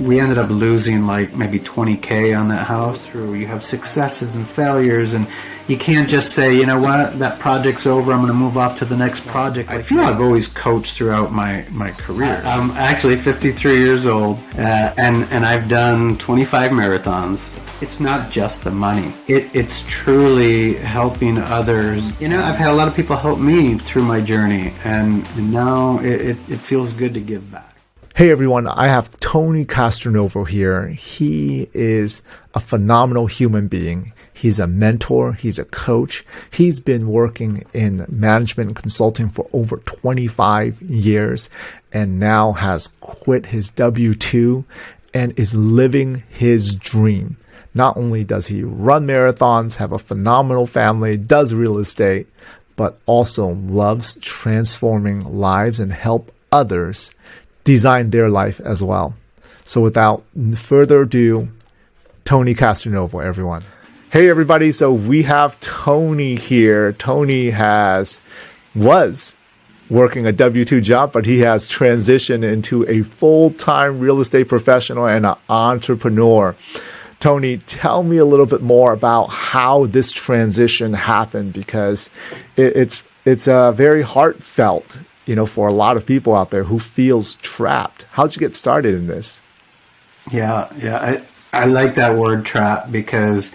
we ended up losing like maybe 20K on that house. Through you have successes and failures, and you can't just say, you know what, that project's over, I'm going to move off to the next project. I feel I've always coached throughout my career. I'm actually 53 years old, and I've done 25 marathons. It's not just the money. It's truly helping others. You know, I've had a lot of people help me through my journey, and now it feels good to give back. Hey everyone, I have Toni Castronovo here. He is a phenomenal human being. He's a mentor. He's a coach. He's been working in management and consulting for over 25 years and now has quit his W-2 and is living his dream. Not only does he run marathons, have a phenomenal family, does real estate, but also loves transforming lives and help others design their life as well. So without further ado, Toni Castronovo, everyone. Hey everybody, so we have Toni here. Toni was working a W-2 job, but he has transitioned into a full-time real estate professional and an entrepreneur. Toni, tell me a little bit more about how this transition happened, because it's very heartfelt, you know, for a lot of people out there who feels trapped. How'd you get started in this? Yeah. I like that word trap, because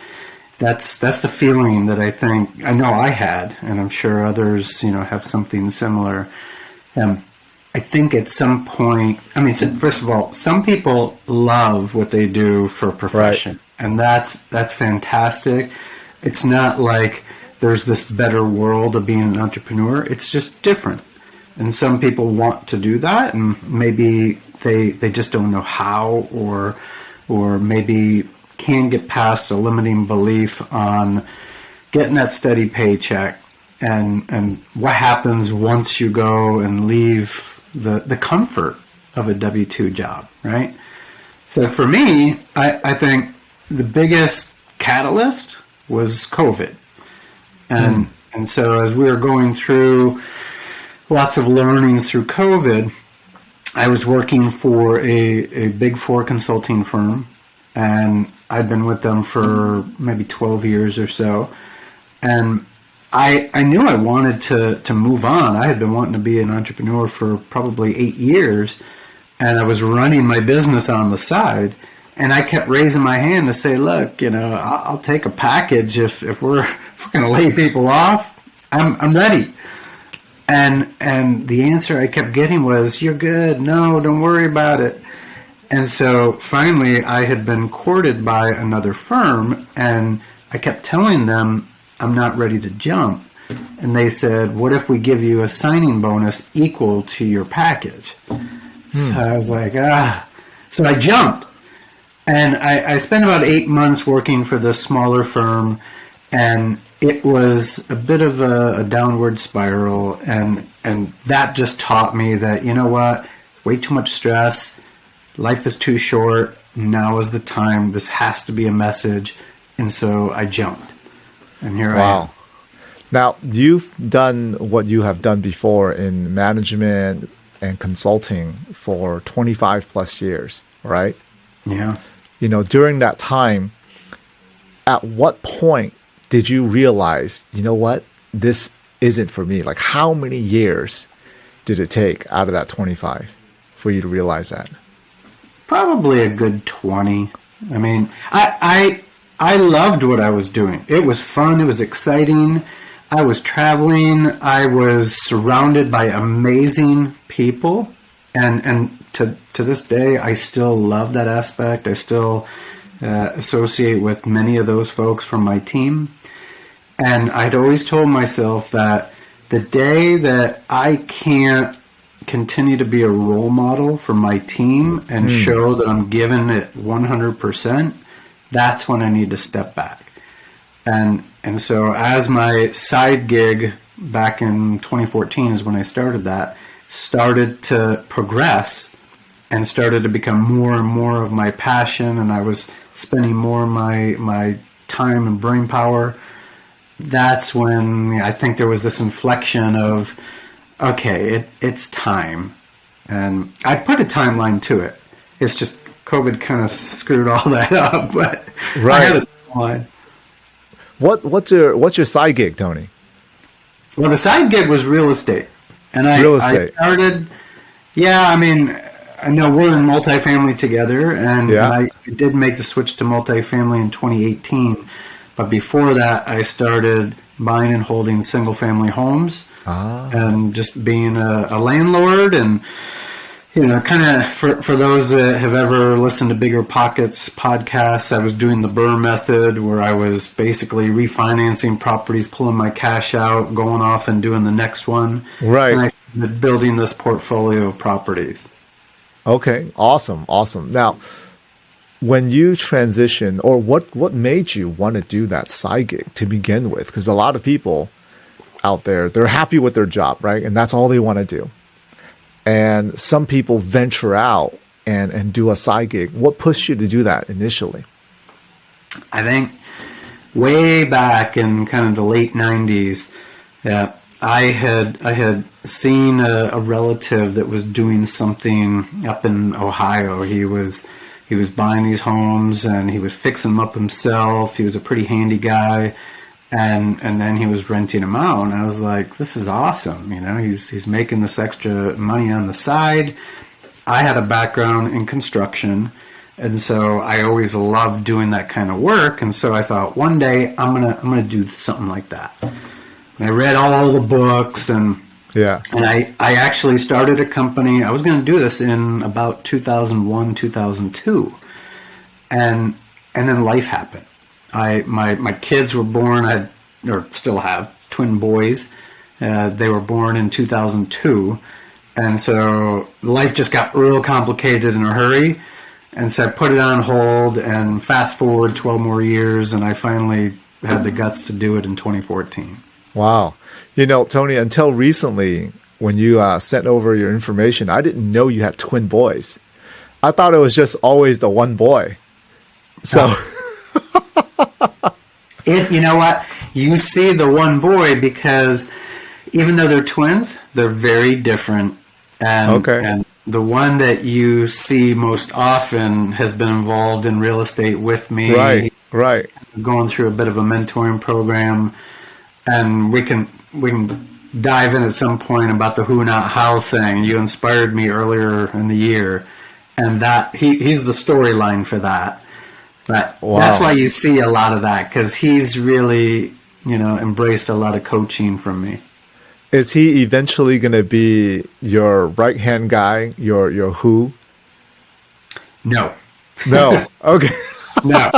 that's the feeling that I know I had, and I'm sure others, you know, have something similar. I think at some point, I mean, first of all, some people love what they do for a profession, right, and that's fantastic. It's not like there's this better world of being an entrepreneur. It's just different. And some people want to do that, and maybe they just don't know how, or maybe can't get past a limiting belief on getting that steady paycheck and what happens once you go and leave the comfort of a W-2 job, right? So for me, I think the biggest catalyst was COVID. And so as we were going through lots of learnings through COVID, I was working for a Big Four consulting firm, and I'd been with them for maybe 12 years or so. And I knew I wanted to move on. I had been wanting to be an entrepreneur for probably 8 years, and I was running my business on the side. And I kept raising my hand to say, look, you know, I'll take a package if we're going to lay people off. I'm ready. And the answer I kept getting was, you're good. No, don't worry about it. And so finally I had been courted by another firm, and I kept telling them I'm not ready to jump. And they said, what if we give you a signing bonus equal to your package? So I was like, So I jumped. And I spent about 8 months working for this smaller firm, and it was a bit of a downward spiral, and that just taught me that, you know what, way too much stress, life is too short, now is the time, this has to be a message, and so I jumped, and here I am. Now, you've done what you have done before in management and consulting for 25 plus years, right? Yeah. You know, during that time, at what point did you realize, you know what, this isn't for me? Like, how many years did it take out of that 25 for you to realize that? Probably a good 20. I mean, I loved what I was doing. It was fun. It was exciting. I was traveling. I was surrounded by amazing people. And to this day, I still love that aspect. I still associate with many of those folks from my team. And I'd always told myself that the day that I can't continue to be a role model for my team and show that I'm giving it 100%, that's when I need to step back. And so as my side gig back in 2014 is when I started that, started to progress and started to become more and more of my passion, and I was spending more of my time and brain power, that's when I think there was this inflection of, okay, it's time. And I put a timeline to it. It's just COVID kind of screwed all that up, but I Right. had a timeline. What's your side gig, Tony? Well, the side gig was real estate, and Real I estate. started. Yeah, I mean, I know we're in multifamily together, and Yeah. I did make the switch to multifamily in 2018. But before that, I started buying and holding single family homes, and just being a landlord. And kind of for those that have ever listened to Bigger Pockets podcasts, I was doing the Burr method, where I was basically refinancing properties, pulling my cash out, going off and doing the next one. Right. And I started building this portfolio of properties. Okay. Awesome. Awesome. Now, when you transition, or what made you want to do that side gig to begin with? Because a lot of people out there, they're happy with their job, right? And that's all they want to do. And some people venture out and do a side gig. What pushed you to do that initially? I think way back in kind of the late 90s, yeah, I had seen a relative that was doing something up in Ohio. He was buying these homes, and he was fixing them up himself. He was a pretty handy guy. And then he was renting them out, and I was like, "This is awesome!" He's making this extra money on the side. I had a background in construction, and so I always loved doing that kind of work. And so I thought, one day I'm gonna do something like that. And I read all the books, and Yeah. I actually started a company. I was going to do this in about 2001, 2002, and then life happened. My kids were born. Or still have twin boys. They were born in 2002, and so life just got real complicated in a hurry. And so I put it on hold. And fast forward 12 more years, and I finally had the guts to do it in 2014. Wow. Tony, until recently, when you sent over your information, I didn't know you had twin boys. I thought it was just always the one boy. So. You know what? You see the one boy, because even though they're twins, they're very different. And the one that you see most often has been involved in real estate with me. Right. Going through a bit of a mentoring program, and we can dive in at some point about the who not how thing. You inspired me earlier in the year, and that he's the storyline for that. But that's why you see a lot of that, because he's really, embraced a lot of coaching from me. Is he eventually going to be your right-hand guy, your who? No. No. Okay. No.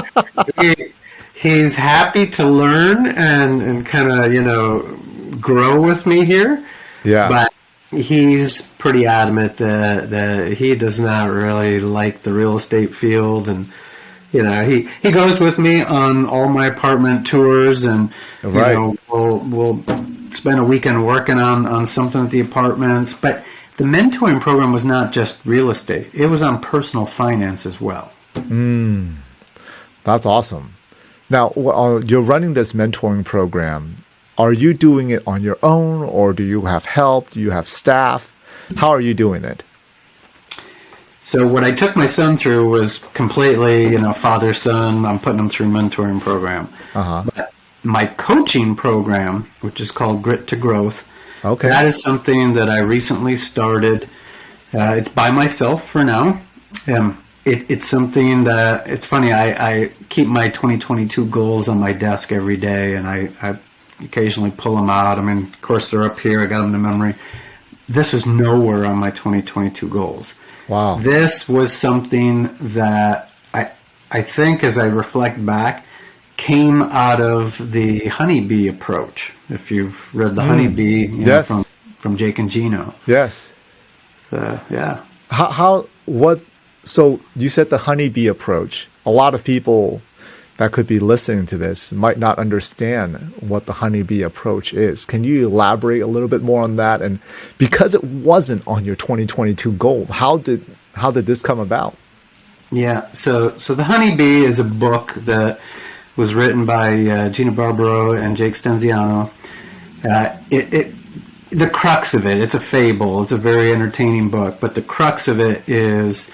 He's happy to learn and kind of, grow with me here. Yeah. But he's pretty adamant that he does not really like the real estate field. And he goes with me on all my apartment tours, and we'll spend a weekend working on something at the apartments. But the mentoring program was not just real estate; it was on personal finance as well. That's awesome. Now, you're running this mentoring program. Are you doing it on your own, or do you have help? Do you have staff? How are you doing it? So what I took my son through was completely, father-son. I'm putting him through mentoring program. But my coaching program, which is called Grit to Growth, that is something that I recently started. It's by myself for now. It's something that, it's funny, I keep my 2022 goals on my desk every day, and I occasionally pull them out. I mean, of course, they're up here. I got them to memory. This was nowhere on my 2022 goals. Wow. This was something that I think, as I reflect back, came out of the honeybee approach. If you've read the honeybee, yes. From Jake and Gino. Yes. Yeah. So you said the honeybee approach. A lot of people that could be listening to this might not understand what the honeybee approach is. Can you elaborate a little bit more on that? And because it wasn't on your 2022 goal, how did this come about? Yeah, so the honeybee is a book that was written by Gina Barbaro and Jake Stenziano. The crux of it, it's a fable. It's a very entertaining book, but the crux of it is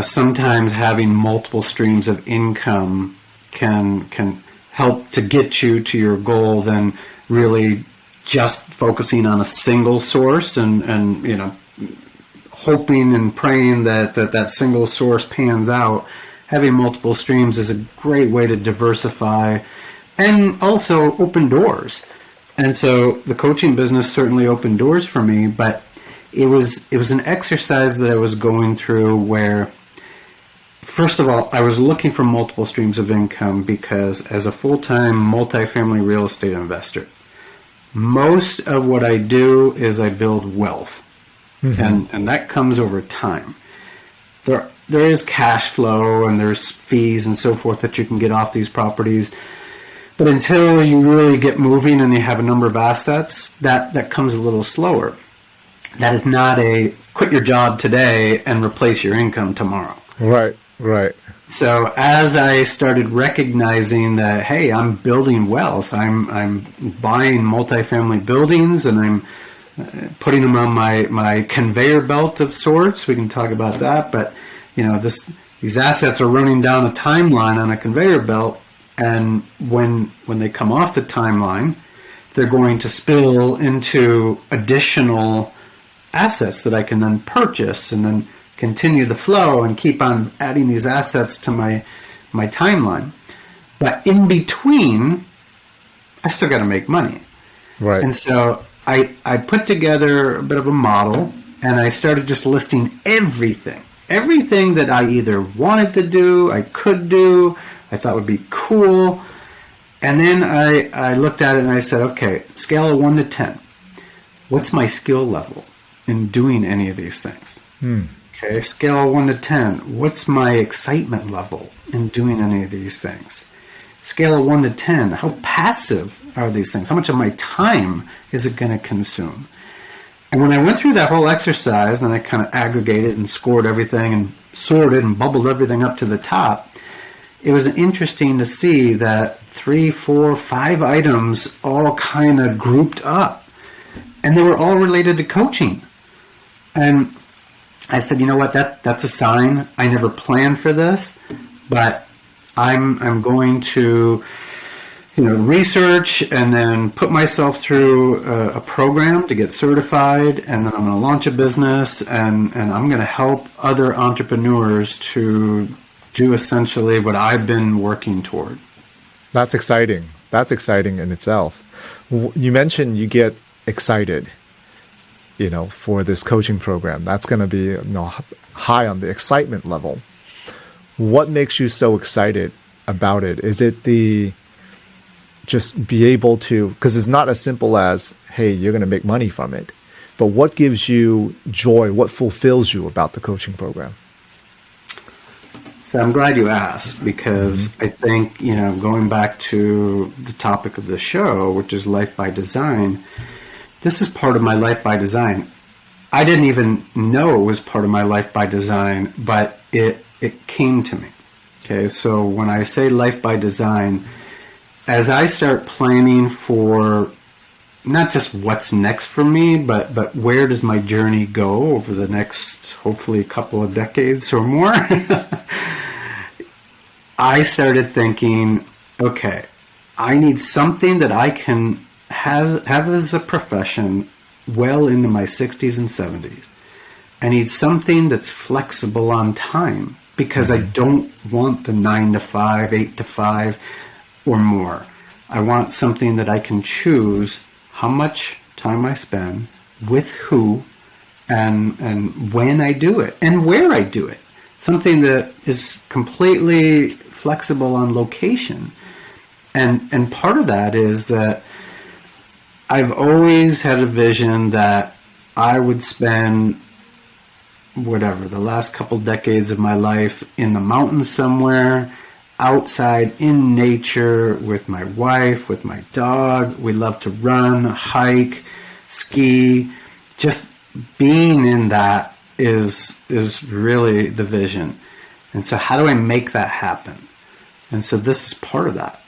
sometimes having multiple streams of income can help to get you to your goal than really just focusing on a single source and hoping and praying that single source pans out. Having multiple streams is a great way to diversify and also open doors. And so the coaching business certainly opened doors for me, but it was an exercise that I was going through where, first of all, I was looking for multiple streams of income because as a full-time multifamily real estate investor, most of what I do is I build wealth. Mm-hmm. And that comes over time. There is cash flow and there's fees and so forth that you can get off these properties. But until you really get moving and you have a number of assets, that comes a little slower. That is not a quit your job today and replace your income tomorrow. Right. So as I started recognizing that, hey, I'm building wealth, I'm buying multifamily buildings and I'm putting them on my conveyor belt of sorts. We can talk about that, but these assets are running down a timeline on a conveyor belt, and when they come off the timeline, they're going to spill into additional assets that I can then purchase and then continue the flow and keep on adding these assets to my timeline. But in between, I still got to make money. Right. And so I put together a bit of a model, and I started just listing everything that I either wanted to do, I could do, I thought would be cool. And then I looked at it and I said, okay, scale of 1 to 10. What's my skill level in doing any of these things? Okay, scale of 1 to 10. What's my excitement level in doing any of these things? Scale of 1 to 10. How passive are these things? How much of my time is it going to consume? And when I went through that whole exercise and I kind of aggregated and scored everything and sorted and bubbled everything up to the top, it was interesting to see that 3, 4, 5 items all kind of grouped up. And they were all related to coaching. And I said, you know what, that's a sign. I never planned for this, but I'm going to research and then put myself through a program to get certified, and then I'm going to launch a business, and I'm going to help other entrepreneurs to do essentially what I've been working toward. That's exciting. That's exciting in itself. You mentioned you get excited, for this coaching program. That's going to be high on the excitement level. What makes you so excited about it? Is it just be able to, because it's not as simple as, hey, you're going to make money from it, but what gives you joy? What fulfills you about the coaching program? So I'm glad you asked, because I think, going back to the topic of the show, which is life by design, this is part of my life by design. I didn't even know it was part of my life by design, but it came to me. Okay, so when I say life by design, as I start planning for not just what's next for me, but where does my journey go over the next, hopefully, couple of decades or more, I started thinking, okay, I need something that I can have as a profession well into my 60s and 70s. I need something that's flexible on time, because I don't want the 9 to 5, 8 to 5 or more. I want something that I can choose how much time I spend, with who, and when I do it, and where I do it. Something that is completely flexible on location. And part of that is that I've always had a vision that I would spend the last couple decades of my life in the mountains somewhere, outside in nature with my wife, with my dog. We love to run, hike, ski. Just being in that is really the vision. And so how do I make that happen? And so this is part of that.